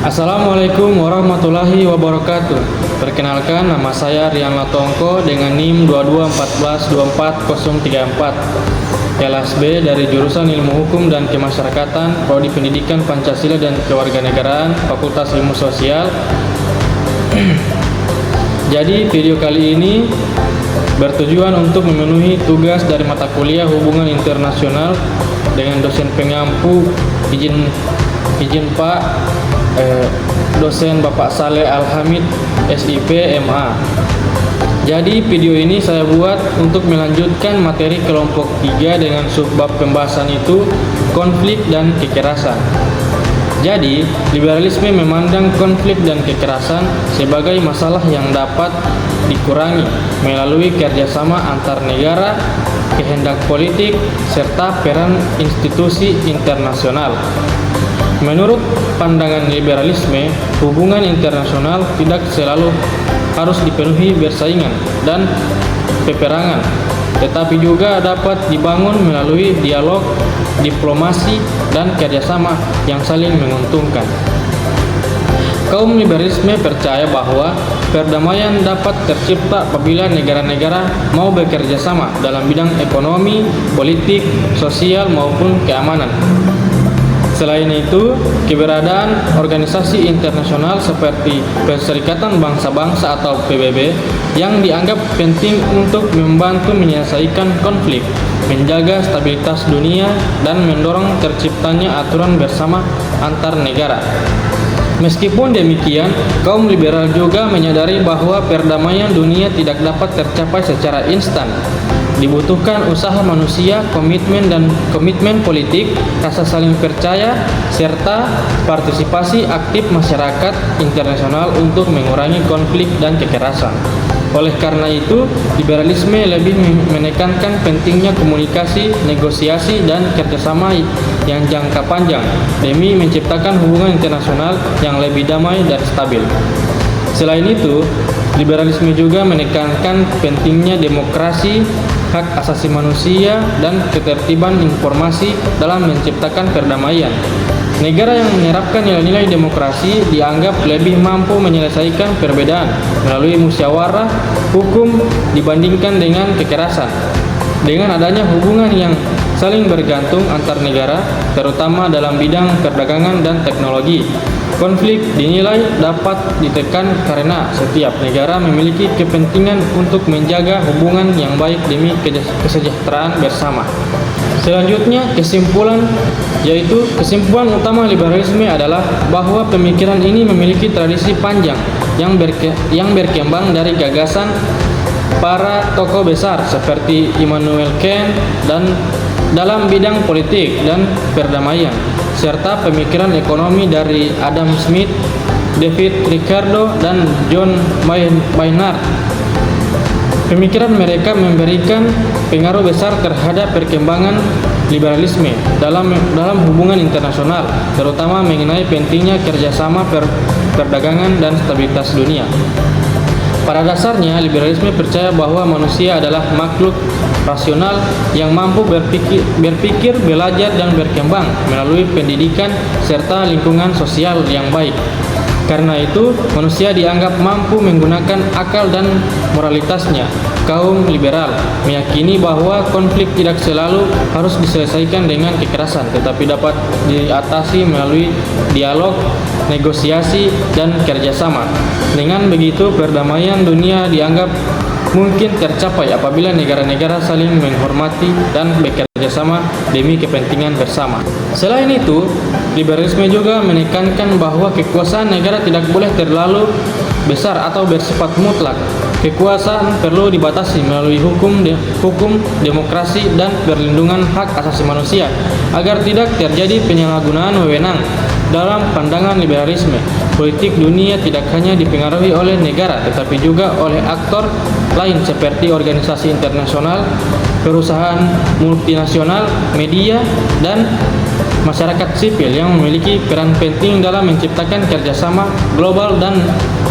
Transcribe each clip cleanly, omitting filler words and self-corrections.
Assalamualaikum warahmatullahi wabarakatuh. Perkenalkan, nama saya Rian Latongko dengan NIM 221424034, kelas B dari jurusan Ilmu Hukum dan Kemasyarakatan, Prodi Pendidikan Pancasila dan Kewarganegaraan, Fakultas Ilmu Sosial. Jadi video kali ini bertujuan untuk memenuhi tugas dari mata kuliah Hubungan Internasional dengan dosen pengampu izin Pak dosen Bapak Saleh Al-Hamid SIP MA. Jadi video ini saya buat untuk melanjutkan materi kelompok 3 dengan subbab pembahasan itu konflik dan kekerasan. Jadi, liberalisme memandang konflik dan kekerasan sebagai masalah yang dapat dikurangi melalui kerjasama antar negara, kehendak politik, serta peran institusi internasional. Menurut pandangan liberalisme, hubungan internasional tidak selalu harus dipenuhi bersaingan dan peperangan, tetapi juga dapat dibangun melalui dialog, diplomasi, dan kerjasama yang saling menguntungkan. Kaum liberalisme percaya bahwa perdamaian dapat tercipta apabila negara-negara mau bekerja sama dalam bidang ekonomi, politik, sosial, maupun keamanan. Selain itu, keberadaan organisasi internasional seperti Perserikatan Bangsa-Bangsa atau PBB yang dianggap penting untuk membantu menyelesaikan konflik, menjaga stabilitas dunia, dan mendorong terciptanya aturan bersama antar negara. Meskipun demikian, kaum liberal juga menyadari bahwa perdamaian dunia tidak dapat tercapai secara instan. Dibutuhkan usaha manusia, komitmen politik, rasa saling percaya, serta partisipasi aktif masyarakat internasional untuk mengurangi konflik dan kekerasan. Oleh karena itu, liberalisme lebih menekankan pentingnya komunikasi, negosiasi, dan kerjasama yang jangka panjang demi menciptakan hubungan internasional yang lebih damai dan stabil. Selain itu, liberalisme juga menekankan pentingnya demokrasi, hak asasi manusia, dan ketertiban informasi dalam menciptakan perdamaian. Negara yang menerapkan nilai-nilai demokrasi dianggap lebih mampu menyelesaikan perbedaan melalui musyawarah hukum dibandingkan dengan kekerasan. Dengan adanya hubungan yang saling bergantung antar negara, terutama dalam bidang perdagangan dan teknologi, konflik dinilai dapat ditekan karena setiap negara memiliki kepentingan untuk menjaga hubungan yang baik demi kesejahteraan bersama. Selanjutnya, kesimpulan utama liberalisme adalah bahwa pemikiran ini memiliki tradisi panjang yang berkembang dari gagasan para tokoh besar seperti Immanuel Kant dan dalam bidang politik dan perdamaian, serta pemikiran ekonomi dari Adam Smith, David Ricardo, dan John Maynard. Pemikiran mereka memberikan pengaruh besar terhadap perkembangan liberalisme dalam hubungan internasional, terutama mengenai pentingnya kerjasama perdagangan dan stabilitas dunia. Pada dasarnya, liberalisme percaya bahwa manusia adalah makhluk rasional yang mampu berpikir, belajar, dan berkembang melalui pendidikan serta lingkungan sosial yang baik. Karena itu, manusia dianggap mampu menggunakan akal dan moralitasnya. Kaum liberal meyakini bahwa konflik tidak selalu harus diselesaikan dengan kekerasan, tetapi dapat diatasi melalui dialog, negosiasi, dan kerjasama. Dengan begitu, perdamaian dunia dianggap mungkin tercapai apabila negara-negara saling menghormati dan bekerja sama demi kepentingan bersama. Selain itu, liberalisme juga menekankan bahwa kekuasaan negara tidak boleh terlalu besar atau bersifat mutlak. Kekuasaan perlu dibatasi melalui hukum, demokrasi, dan perlindungan hak asasi manusia agar tidak terjadi penyalahgunaan wewenang. Dalam pandangan liberalisme, politik dunia tidak hanya dipengaruhi oleh negara, tetapi juga oleh aktor lain seperti organisasi internasional, perusahaan multinasional, media, dan masyarakat sipil yang memiliki peran penting dalam menciptakan kerjasama global dan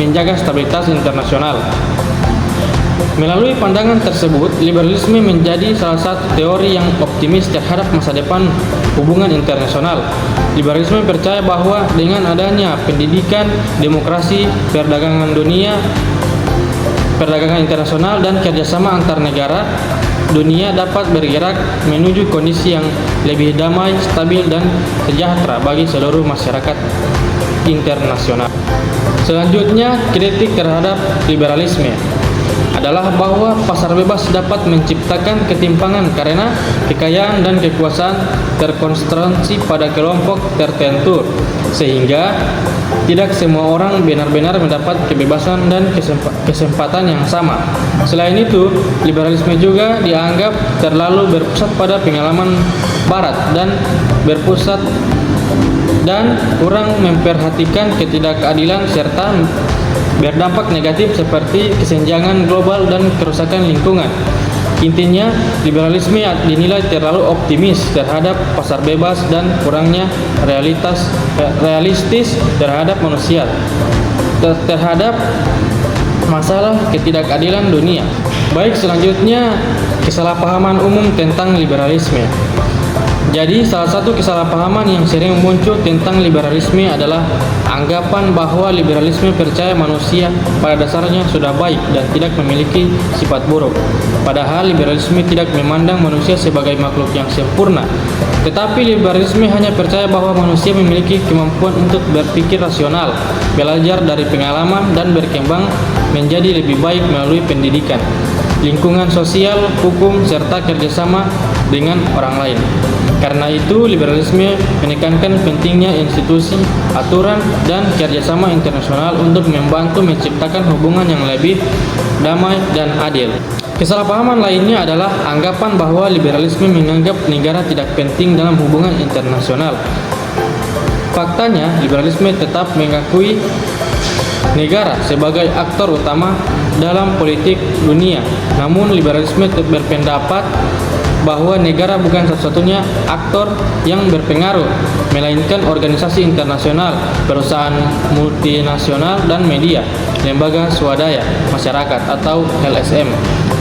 menjaga stabilitas internasional. Melalui pandangan tersebut, liberalisme menjadi salah satu teori yang optimis terhadap masa depan hubungan internasional. Liberalisme percaya bahwa dengan adanya pendidikan, demokrasi, perdagangan internasional, dan kerjasama antar negara, dunia dapat bergerak menuju kondisi yang lebih damai, stabil, dan sejahtera bagi seluruh masyarakat internasional. Selanjutnya, kritik terhadap liberalisme adalah bahwa pasar bebas dapat menciptakan ketimpangan karena kekayaan dan kekuasaan terkonsentrasi pada kelompok tertentu, sehingga tidak semua orang benar-benar mendapat kebebasan dan kesempatan yang sama. Selain itu, liberalisme juga dianggap terlalu berpusat pada pengalaman Barat dan kurang memperhatikan ketidakadilan serta berdampak negatif seperti kesenjangan global dan kerusakan lingkungan. Intinya, liberalisme dinilai terlalu optimis terhadap pasar bebas dan kurangnya realistis terhadap manusia, terhadap masalah ketidakadilan dunia. Baik, selanjutnya kesalahpahaman umum tentang liberalisme. Jadi, salah satu kesalahpahaman yang sering muncul tentang liberalisme adalah anggapan bahwa liberalisme percaya manusia pada dasarnya sudah baik dan tidak memiliki sifat buruk. Padahal liberalisme tidak memandang manusia sebagai makhluk yang sempurna. Tetapi liberalisme hanya percaya bahwa manusia memiliki kemampuan untuk berpikir rasional, belajar dari pengalaman, dan berkembang menjadi lebih baik melalui pendidikan, lingkungan sosial, hukum, serta kerjasama dengan orang lain. Karena itu, liberalisme menekankan pentingnya institusi, aturan, dan kerjasama internasional untuk membantu menciptakan hubungan yang lebih damai dan adil. Kesalahpahaman lainnya adalah anggapan bahwa liberalisme menganggap negara tidak penting dalam hubungan internasional. Faktanya, liberalisme tetap mengakui negara sebagai aktor utama dalam politik dunia. Namun, liberalisme berpendapat bahwa negara bukan satu-satunya aktor yang berpengaruh, melainkan organisasi internasional, perusahaan multinasional, dan media, lembaga swadaya masyarakat atau LSM,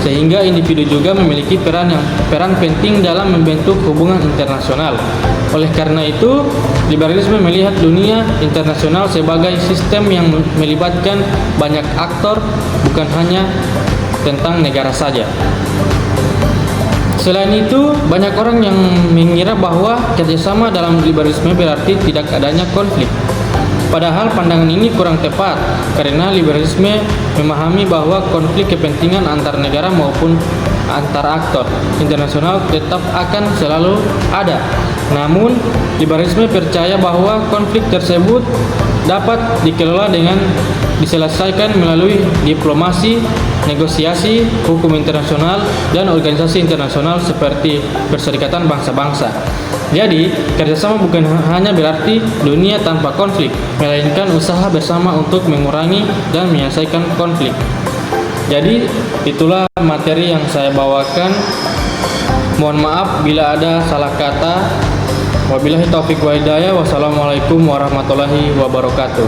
sehingga individu juga memiliki peran penting dalam membentuk hubungan internasional. Oleh karena itu, liberalisme melihat dunia internasional sebagai sistem yang melibatkan banyak aktor, bukan hanya tentang negara saja. Selain itu, banyak orang yang mengira bahwa kerjasama dalam liberalisme berarti tidak adanya konflik. Padahal pandangan ini kurang tepat, karena liberalisme memahami bahwa konflik kepentingan antar negara maupun antar aktor internasional tetap akan selalu ada. Namun, liberalisme percaya bahwa konflik tersebut dapat dikelola dengan diselesaikan melalui diplomasi, negosiasi, hukum internasional, dan organisasi internasional seperti Perserikatan Bangsa-Bangsa. Jadi, kerjasama bukan hanya berarti dunia tanpa konflik, melainkan usaha bersama untuk mengurangi dan menyelesaikan konflik. Jadi, itulah materi yang saya bawakan. Mohon maaf bila ada salah kata. Wabillahi taufiq wa hidayah. Wassalamualaikum warahmatullahi wabarakatuh.